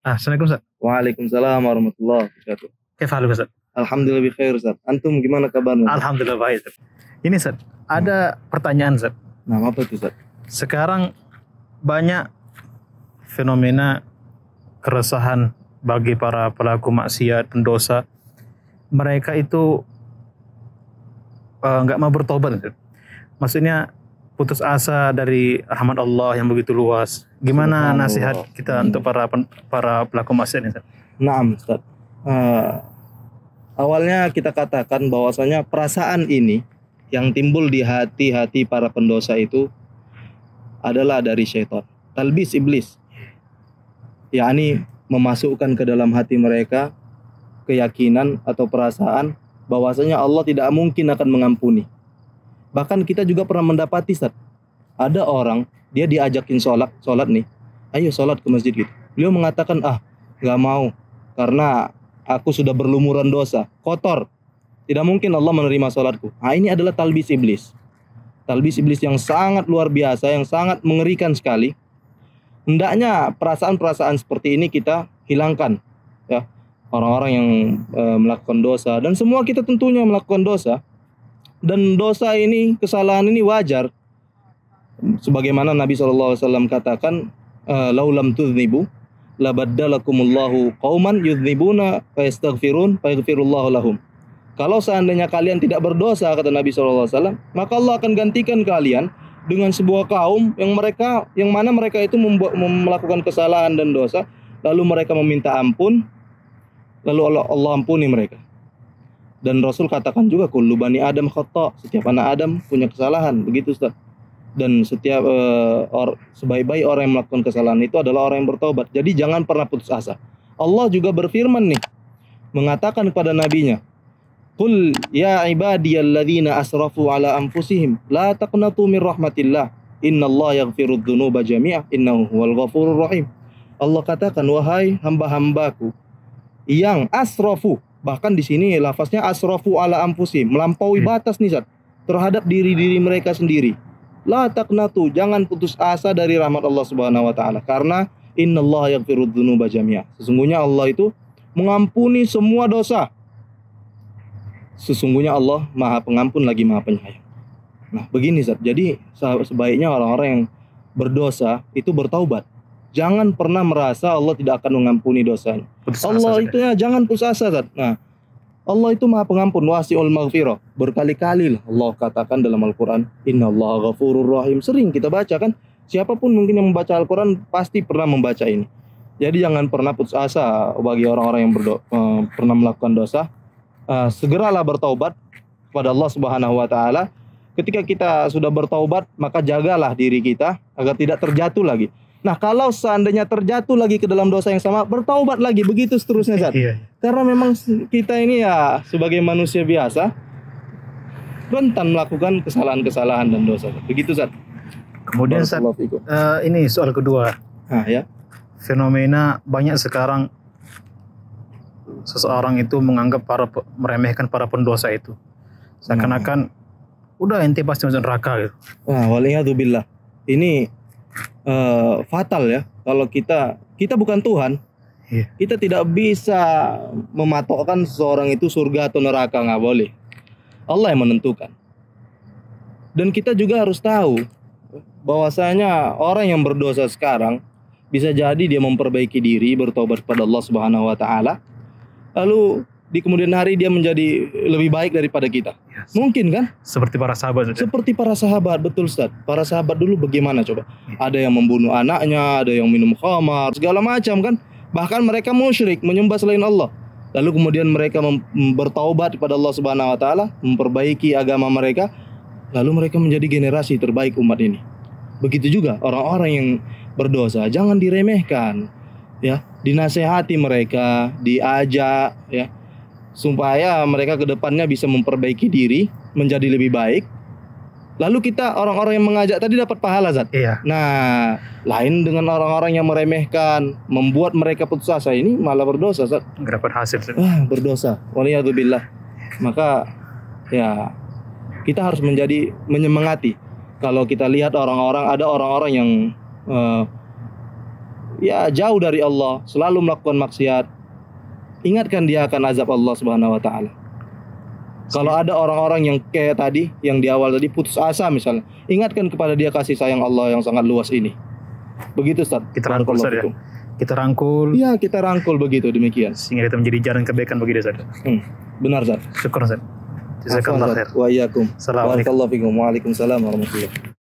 Assalamualaikum Ustaz. Waalaikumsalam warahmatullahi wabarakatuh. Kaif haluk Ustaz? Alhamdulillah bikhair Ustaz. Antum gimana kabarnya? Alhamdulillah baik Ustaz. Ini Ustaz, ada pertanyaan Ustaz. Nah, apa itu Ustaz? Sekarang banyak fenomena keresahan bagi para pelaku maksiat, pendosa. Mereka itu nggak mau bertobat Ustaz. Maksudnya putus asa dari rahmat Allah yang begitu luas. Gimana nasihat kita untuk para pelaku maksiat ini Ustaz? Naam Ustaz. Awalnya kita katakan bahwasanya perasaan ini yang timbul di hati-hati para pendosa itu adalah dari syaitan. Talbis iblis. Yakni memasukkan ke dalam hati mereka keyakinan atau perasaan bahwasanya Allah tidak mungkin akan mengampuni. Bahkan kita juga pernah mendapati Ustaz, ada orang dia diajakin sholat nih, ayo sholat ke masjid gitu. Beliau mengatakan nggak mau karena aku sudah berlumuran dosa, kotor, tidak mungkin Allah menerima sholatku. Ini adalah talbis iblis. Talbis iblis yang sangat luar biasa, yang sangat mengerikan sekali. Hendaknya perasaan-perasaan seperti ini kita hilangkan, ya. Orang-orang yang melakukan dosa, dan semua kita tentunya melakukan dosa. Dan dosa ini, kesalahan ini wajar. Sebagaimana Nabi SAW katakan, laulam tudznibu labaddalakumullahu qauman yudznibuna fayastaghfirun fayaghfirullahu lahum. Kalau seandainya kalian tidak berdosa, kata Nabi SAW, maka Allah akan gantikan kalian dengan sebuah kaum yang mana mereka itu melakukan kesalahan dan dosa, lalu mereka meminta ampun, lalu Allah ampuni mereka. Dan Rasul katakan juga, kullu bani Adam khata', setiap anak Adam punya kesalahan, begitu Ustaz. Dan setiap sebaik-baik orang yang melakukan kesalahan itu adalah orang yang bertobat. Jadi jangan pernah putus asa. Allah juga berfirman nih, mengatakan kepada nabinya, qul ya ibadiyalladzina asrafu ala anfusihim la taqnatu min rahmatillah innallaha yaghfirudz dzunuba jami'a innahu huwal ghafurur rahim. Allah katakan, wahai hamba-hambaku yang asrafu, bahkan di sini lafaznya asrafu ala anfusihim, melampaui batas nih Zat, terhadap diri-diri mereka sendiri. La taqnatu, jangan putus asa dari rahmat Allah Subhanahu wa taala, karena innallaha yaghfirudz dzunuba jami'a. Sesungguhnya Allah itu mengampuni semua dosa. Sesungguhnya Allah Maha Pengampun lagi Maha Penyayang. Nah, begini Zat. Jadi sebaiknya orang-orang yang berdosa itu bertaubat. Jangan pernah merasa Allah tidak akan mengampuni dosanya. Allah itu ya jangan putus asa Zat. Nah, Allah itu Maha Pengampun, wasi'ul maghfirah. Berkali-kali Allah katakan dalam Al-Qur'an, innallaha ghafurur rahim. Sering kita baca kan? Siapapun mungkin yang membaca Al-Qur'an pasti pernah membaca ini. Jadi jangan pernah putus asa bagi orang-orang yang pernah melakukan dosa. Segeralah bertaubat kepada Allah Subhanahu wa taala. Ketika kita sudah bertaubat, maka jagalah diri kita agar tidak terjatuh lagi. Nah, kalau seandainya terjatuh lagi ke dalam dosa yang sama, bertaubat lagi, begitu seterusnya Zat. Karena memang kita ini ya sebagai manusia biasa rentan melakukan kesalahan-kesalahan dan dosa. Begitu Zat. Kemudian Zat, ini soal kedua. Ya. Fenomena banyak sekarang seseorang itu menganggap meremehkan para pendosa itu. Seakan-akan udah ente pasti masuk neraka gitu. Waliyadzubillah. Ini fatal ya. Kalau kita bukan Tuhan. Kita tidak bisa mematokkan seseorang itu surga atau neraka, nggak boleh. Allah yang menentukan. Dan kita juga harus tahu bahwasanya orang yang berdosa sekarang bisa jadi dia memperbaiki diri, bertobat kepada Allah Subhanahu wa taala. Lalu di kemudian hari dia menjadi lebih baik daripada kita. Mungkin kan? Seperti para sahabat. Seperti para sahabat, betul Ustaz. Para sahabat dulu bagaimana coba? Ada yang membunuh anaknya, ada yang minum khamar, segala macam kan? Bahkan mereka musyrik, menyembah selain Allah. Lalu kemudian mereka bertaubat kepada Allah Subhanahu wa taala, memperbaiki agama mereka, lalu mereka menjadi generasi terbaik umat ini. Begitu juga orang-orang yang berdosa, jangan diremehkan. Ya, dinasehati mereka, diajak ya, supaya mereka ke depannya bisa memperbaiki diri menjadi lebih baik. Lalu kita orang-orang yang mengajak tadi dapat pahala Zat. Nah, lain dengan orang-orang yang meremehkan, membuat mereka putus asa, ini malah berdosa Zat. Nggak dapat hasil Zat. Berdosa. Waliyadzubillah. Maka ya kita harus menyemangati. Kalau kita lihat ada orang-orang yang ya jauh dari Allah, selalu melakukan maksiat, ingatkan dia akan azab Allah Subhanahu wa taala. Kalau ada orang-orang yang kayak tadi, yang di awal tadi putus asa misalnya, ingatkan kepada dia kasih sayang Allah yang sangat luas ini. Begitu Ustaz. Kita rangkul Ustaz ya. Kita rangkul. Iya, kita rangkul begitu, demikian. Sehingga itu menjadi jalan kebaikan bagi dia Ustaz. Benar Ustaz. Syukur Ustaz. Jazakallah khair. Wa iyyakum. Assalamualaikum. Waalaikumsalam warahmatullahi wabarakatuh.